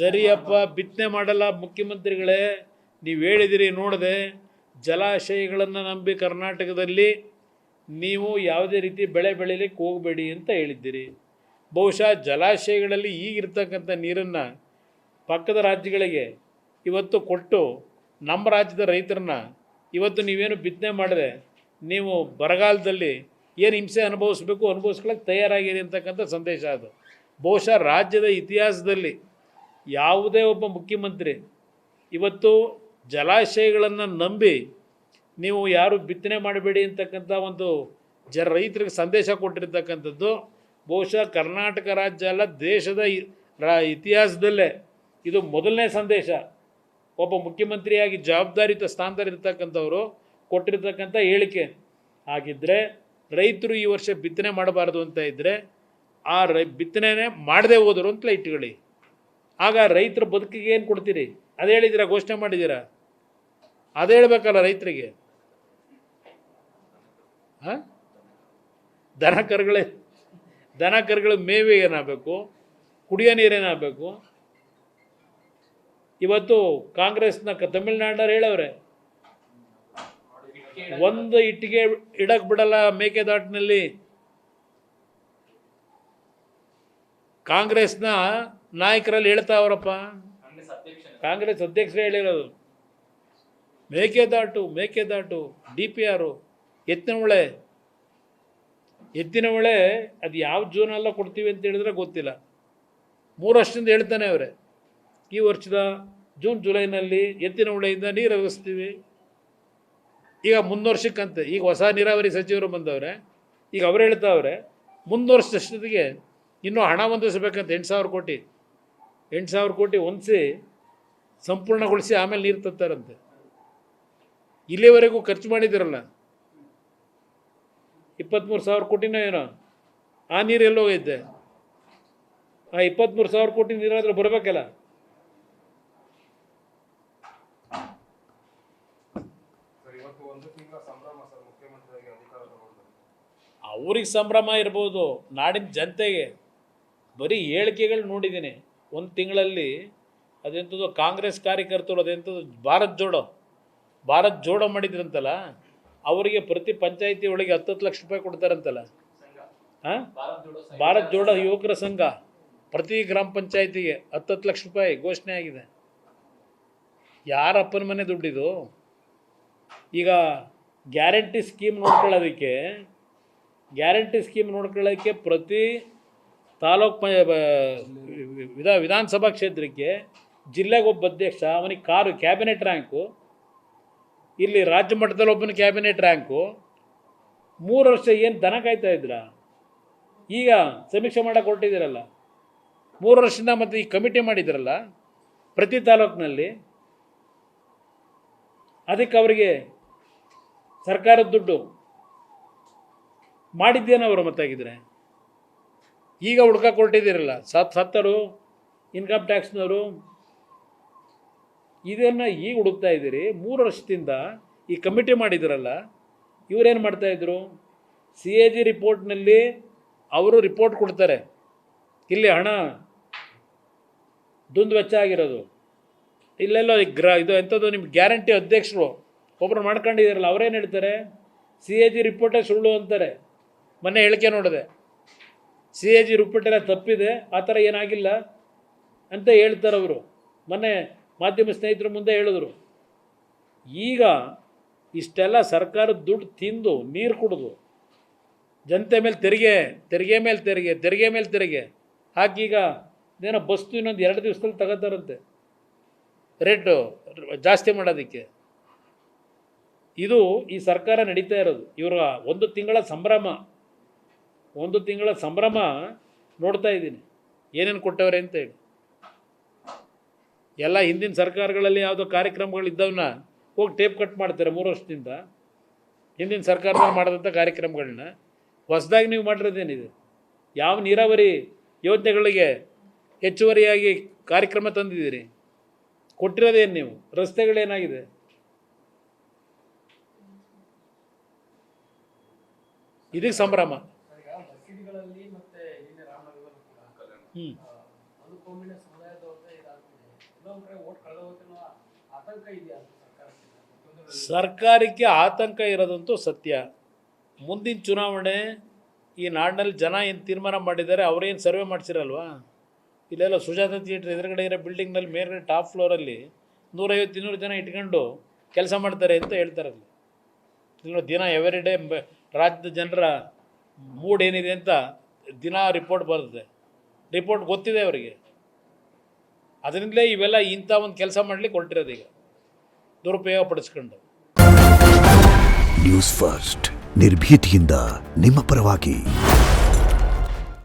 ಸರಿಯಪ್ಪ, ಬಿತ್ತನೆ ಮಾಡಲ್ಲ ಮುಖ್ಯಮಂತ್ರಿಗಳೇ. ನೀವು ಹೇಳಿದಿರಿ, ನೋಡದೆ ಜಲಾಶಯಗಳನ್ನು ನಂಬಿ ಕರ್ನಾಟಕದಲ್ಲಿ ನೀವು ಯಾವುದೇ ರೀತಿ ಬೆಳೆ ಬೆಳೀಲಿಕ್ಕೆ ಹೋಗಬೇಡಿ ಅಂತ ಹೇಳಿದ್ದೀರಿ. ಬಹುಶಃ ಜಲಾಶಯಗಳಲ್ಲಿ ಈಗಿರ್ತಕ್ಕಂಥ ನೀರನ್ನು ಪಕ್ಕದ ರಾಜ್ಯಗಳಿಗೆ ಇವತ್ತು ಕೊಟ್ಟು ನಮ್ಮ ರಾಜ್ಯದ ರೈತರನ್ನ ಇವತ್ತು ನೀವೇನು ಬಿತ್ತನೆ ಮಾಡಿದ್ರೆ ನೀವು ಬರಗಾಲದಲ್ಲಿ ಏನು ಹಿಂಸೆ ಅನುಭವಿಸ್ಕೊಳ್ಳೋಕ್ಕೆ ತಯಾರಾಗಿರಿ ಅಂತಕ್ಕಂಥ ಸಂದೇಶ ಅದು. ಬಹುಶಃ ರಾಜ್ಯದ ಇತಿಹಾಸದಲ್ಲಿ ಯಾವುದೇ ಒಬ್ಬ ಮುಖ್ಯಮಂತ್ರಿ ಇವತ್ತು ಜಲಾಶಯಗಳನ್ನು ನಂಬಿ ನೀವು ಯಾರು ಬಿತ್ತನೆ ಮಾಡಬೇಡಿ ಅಂತಕ್ಕಂಥ ಒಂದು ರೈತರಿಗೆ ಸಂದೇಶ ಕೊಟ್ಟಿರ್ತಕ್ಕಂಥದ್ದು ಬಹುಶಃ ಕರ್ನಾಟಕ ರಾಜ್ಯ ಅಲ್ಲ, ದೇಶದ ಇತಿಹಾಸದಲ್ಲೇ ಇದು ಮೊದಲನೇ ಸಂದೇಶ. ಒಬ್ಬ ಮುಖ್ಯಮಂತ್ರಿಯಾಗಿ ಜವಾಬ್ದಾರಿಯುತ ಸ್ಥಾನದಲ್ಲಿರ್ತಕ್ಕಂಥವರು ಕೊಟ್ಟಿರ್ತಕ್ಕಂಥ ಹೇಳಿಕೆ ಆಗಿದ್ದರೆ, ರೈತರು ಈ ವರ್ಷ ಬಿತ್ತನೆ ಮಾಡಬಾರ್ದು ಅಂತ ಇದ್ದರೆ ಆ ಬಿತ್ತನೆ ಮಾಡದೆ ಹೋದರು ಅಂತಲೇ ಇಟ್ಕೊಳ್ಳಿ. ಆಗ ರೈತರ ಬದುಕಿಗೆ ಏನು ಕೊಡ್ತೀರಿ? ಅದು ಹೇಳಿದ್ದೀರಾ, ಘೋಷಣೆ ಮಾಡಿದ್ದೀರಾ? ಅದು ಹೇಳಬೇಕಲ್ಲ ರೈತರಿಗೆ. ಹಾಂ, ದನ ಕರುಗಳ ಮೇವೆ ಏನಾಗಬೇಕು, ಕುಡಿಯೋ ನೀರೇನಾಗಬೇಕು? ಇವತ್ತು ಕಾಂಗ್ರೆಸ್ನ ತಮಿಳ್ನಾಡವ್ರು ಹೇಳವ್ರೆ, ಒಂದು ಇಟ್ಟಿಗೆ ಇಡಕ್ಕೆ ಬಿಡಲ್ಲ ಮೇಕೆದಾಟಿನಲ್ಲಿ. ಕಾಂಗ್ರೆಸ್ನ ನಾಯಕರಲ್ಲಿ ಹೇಳ್ತಾವ್ರಪ್ಪ, ಕಾಂಗ್ರೆಸ್ ಅಧ್ಯಕ್ಷರೇ ಹೇಳಿರೋದು. ಮೇಕೆದಾಟು DPR ಎತ್ತಿನ ಹೊಳೆ ಅದು ಯಾವ ಜೂನಲ್ಲ ಕೊಡ್ತೀವಿ ಅಂತ ಹೇಳಿದ್ರೆ ಗೊತ್ತಿಲ್ಲ. 3 ವರ್ಷದಿಂದ ಹೇಳ್ತಾನೆ ಅವರೇ, ಈ ವರ್ಷದ ಜೂನ್ ಜುಲೈನಲ್ಲಿ ಎತ್ತಿನ ಹೊಳೆಯಿಂದ ನೀರು ಹರಿಸ್ತೀವಿ. ಈಗ ಮುಂದುವರ್ಷಕ್ಕಂತೆ ಈಗ ಹೊಸ ನೀರಾವರಿ ಸಚಿವರು ಬಂದವ್ರೆ, ಈಗ ಅವ್ರು ಹೇಳ್ತಾವ್ರೆ ಮುಂದುವರ್ಷದಷ್ಟಿಗೆ ಇನ್ನೂ ಹಣ ಹೊಂದಿಸ್ಬೇಕಂತ 8,000 ಕೋಟಿ ಹೊಂದಿಸಿ ಸಂಪೂರ್ಣಗೊಳಿಸಿ ಆಮೇಲೆ ನೀರು ತರ್ತಾರಂತೆ. ಇಲ್ಲಿವರೆಗೂ ಖರ್ಚು ಮಾಡಿದಿರಲ್ಲ 23,000 ಕೋಟಿನೋ ಏನೋ, ಆ ನೀರು ಎಲ್ಲೋಗೈತೆ? ಆ 23,000 ಕೋಟಿ ನೀರಾದರೂ ಬರಬೇಕಲ್ಲ. ಅವ್ರಿಗೆ ಸಂಭ್ರಮ ಇರ್ಬೋದು, ನಾಡಿನ ಜನತೆಗೆ ಬರೀ ಹೇಳಿಕೆಗಳು ನೋಡಿದ್ದೀನಿ. ಒಂದು ತಿಂಗಳಲ್ಲಿ ಅದೆಂಥದ್ದು ಕಾಂಗ್ರೆಸ್ ಕಾರ್ಯಕರ್ತರು ಅದೆಂಥದ್ದು ಭಾರತ್ ಜೋಡೋ ಮಾಡಿದ್ರಂತಲ್ಲ, ಅವರಿಗೆ ಪ್ರತಿ ಪಂಚಾಯಿತಿ ಒಳಗೆ 10 ಲಕ್ಷ ರೂಪಾಯಿ ಕೊಡ್ತಾರಂತಲ್ಲ. ಹಾಂ, ಭಾರತ್ ಜೋಡೋ ಯುವಕರ ಸಂಘ ಪ್ರತಿ ಗ್ರಾಮ ಪಂಚಾಯಿತಿಗೆ 10 ಲಕ್ಷ ರೂಪಾಯಿ ಘೋಷಣೆ ಆಗಿದೆ. ಯಾರಪ್ಪನ ಮನೆ ದುಡ್ಡಿದು? ಈಗ ಗ್ಯಾರಂಟಿ ಸ್ಕೀಮ್ ನೋಡ್ಕೊಳ್ಳೋಕ್ಕೆ ಪ್ರತಿ ತಾಲೂಕು ವಿಧಾನಸಭಾ ಕ್ಷೇತ್ರಕ್ಕೆ ಜಿಲ್ಲೆಗೆ ಒಬ್ಬ ಅಧ್ಯಕ್ಷ, ಅವನಿಗೆ ಕ್ಯಾಬಿನೆಟ್ ರ್ಯಾಂಕು, ಇಲ್ಲಿ ರಾಜ್ಯ ಮಟ್ಟದಲ್ಲಿ ಒಬ್ಬನ ಕ್ಯಾಬಿನೆಟ್ ರ್ಯಾಂಕು. 3 ವರ್ಷ ಏನು ದನ ಕಾಯ್ತಾ ಇದ್ರ? ಈಗ ಸಮೀಕ್ಷೆ ಮಾಡೋಕೆ ಹೊರಟಿದ್ದೀರಲ್ಲ, 3 ವರ್ಷದಿಂದ ಮತ್ತು ಈ ಕಮಿಟಿ ಮಾಡಿದ್ರಲ್ಲ ಪ್ರತಿ ತಾಲೂಕಿನಲ್ಲಿ, ಅದಕ್ಕೆ ಅವರಿಗೆ ಸರ್ಕಾರದ ದುಡ್ಡು ಮಾಡಿದ್ದೇನವರು ಮತ್ತಾಗಿದ್ರೆ ಈಗ ಹುಡ್ಕಕ್ಕೆ ಹೊರಟಿದ್ದೀರಲ್ಲ, ಸತ್ತರು ಇನ್ಕಮ್ ಟ್ಯಾಕ್ಸ್ನವರು, ಇದನ್ನು ಈಗ ಹುಡುಕ್ತಾ ಇದ್ದೀರಿ. 3 ವರ್ಷದಿಂದ ಈ ಕಮಿಟಿ ಮಾಡಿದ್ರಲ್ಲ, ಇವರೇನು ಮಾಡ್ತಾಯಿದ್ರು? CAG ರಿಪೋರ್ಟ್ನಲ್ಲಿ ಅವರು ರಿಪೋರ್ಟ್ ಕೊಡ್ತಾರೆ, ಇಲ್ಲಿ ಹಣ ದುಂದು ವೆಚ್ಚ ಆಗಿರೋದು, ಇಲ್ಲೆಲ್ಲೋ ಇದು ಎಂಥದ್ದು ನಿಮ್ಮ ಗ್ಯಾರಂಟಿ ಅಧ್ಯಕ್ಷರು ಒಬ್ಬರು ಮಾಡ್ಕೊಂಡಿದ್ದೀರಲ್ಲ, ಅವರೇನು ಹೇಳ್ತಾರೆ? CAG ರಿಪೋರ್ಟೇ ಸುಳ್ಳು ಅಂತಾರೆ. ಮೊನ್ನೆ ಹೇಳಿಕೆ ನೋಡಿದೆ, CAG ರಿಪೋರ್ಟೆಲ್ಲ ತಪ್ಪಿದೆ, ಆ ಥರ ಏನಾಗಿಲ್ಲ ಅಂತ ಹೇಳ್ತಾರೆ ಅವರು. ಮೊನ್ನೆ ಮಾಧ್ಯಮ ಸ್ನೇಹಿತರು ಮುಂದೆ ಹೇಳಿದ್ರು. ಈಗ ಇಷ್ಟೆಲ್ಲ ಸರ್ಕಾರದ ದುಡ್ಡು ತಿಂದು ನೀರು ಕುಡಿದು ಜನತೆ ಮೇಲೆ ತೆರಿಗೆ ಮೇಲೆ ತೆರಿಗೆ ಹಾಕಿ ಈಗ ಏನೋ ಬಸ್ತು ಇನ್ನೊಂದು 2 ದಿವಸದಲ್ಲಿ ತಗೋತಾರಂತೆ ರೇಟು ಜಾಸ್ತಿ ಮಾಡೋದಕ್ಕೆ. ಇದು ಈ ಸರ್ಕಾರ ನಡೀತಾ ಇರೋದು. ಇವರ ಒಂದು ತಿಂಗಳ ಸಂಭ್ರಮ ನೋಡ್ತಾ ಇದ್ದೀನಿ, ಏನೇನು ಕೊಟ್ಟವ್ರೆ ಅಂತೇಳಿ. ಎಲ್ಲ ಹಿಂದಿನ ಸರ್ಕಾರಗಳಲ್ಲಿ ಯಾವುದೋ ಕಾರ್ಯಕ್ರಮಗಳಿದ್ದವನ್ನ ಹೋಗಿ ಟೇಪ್ ಕಟ್ ಮಾಡ್ತಾರೆ 3 ವರ್ಷದಿಂದ. ಹಿಂದಿನ ಸರ್ಕಾರದಲ್ಲಿ ಮಾಡಿದಂಥ ಕಾರ್ಯಕ್ರಮಗಳನ್ನ ಹೊಸದಾಗಿ ನೀವು ಮಾಡಿರೋದೇನಿದೆ? ಯಾವ ನೀರಾವರಿ ಯೋಜನೆಗಳಿಗೆ ಹೆಚ್ಚುವರಿಯಾಗಿ ಕಾರ್ಯಕ್ರಮ ತಂದಿದ್ದೀರಿ? ಕೊಟ್ಟಿರೋದೇನು ನೀವು? ರಸ್ತೆಗಳೇನಾಗಿದೆ? ಇದಕ್ಕೆ ಸಂಭ್ರಮ. ಹ್ಞೂ ಅನುಕೋಮಿನ ಸಮುದಾಯದವ್ರದ್ದೇ ಇದಾಗ್ತಿದೆ. ಇನ್ನೊಂದು ಕಡೆ ಓಟ್ ಕಳೆದೋಗ್ತಿರೋ ಆತಂಕ ಇದೆಯಾ ಸರ್ಕಾರಕ್ಕೆ ಆತಂಕ ಇರೋದಂತೂ ಸತ್ಯ. ಮುಂದಿನ ಚುನಾವಣೆ ಈ ನಾಡಿನಲ್ಲಿ ಜನ ಏನು ತೀರ್ಮಾನ ಮಾಡಿದ್ದಾರೆ, ಅವರೇನು ಸರ್ವೆ ಮಾಡಿಸಿರಲ್ವಾ? ಇಲ್ಲೆಲ್ಲ ಸುಜಾತ ಥಿಯೇಟ್ರ್ ಎದುರುಗಡೆ ಇರೋ ಬಿಲ್ಡಿಂಗ್ನಲ್ಲಿ ಮೇಲ್ಗಡೆ ಟಾಪ್ ಫ್ಲೋರಲ್ಲಿ 150-200 ಜನ ಇಟ್ಕೊಂಡು ಕೆಲಸ ಮಾಡ್ತಾರೆ ಅಂತ ಹೇಳ್ತಾರಲ್ಲಿ. ಇಲ್ಲಿ ದಿನ ಎವ್ರಿ ಡೇ ರಾಜ್ಯದ ಜನರ ಮೂಡ್ ಏನಿದೆ ಅಂತ ದಿನ ರಿಪೋರ್ಟ್ ಬರುತ್ತೆ. ರಿಪೋರ್ಟ್ ಗೊತ್ತಿದೆ ಅವರಿಗೆ. ಅದರಿಂದಲೇ ಇವೆಲ್ಲ ಇಂಥ ಒಂದು ಕೆಲಸ ಮಾಡಲಿಕ್ಕೆ ಹೊರಟಿರೋದು ಈಗ ದುರುಪಯೋಗ ಪಡಿಸ್ಕೊಂಡು. ನ್ಯೂಸ್ ಫಸ್ಟ್ ನಿರ್ಭೀತಿಯಿಂದ ನಿಮ್ಮ ಪರವಾಗಿ.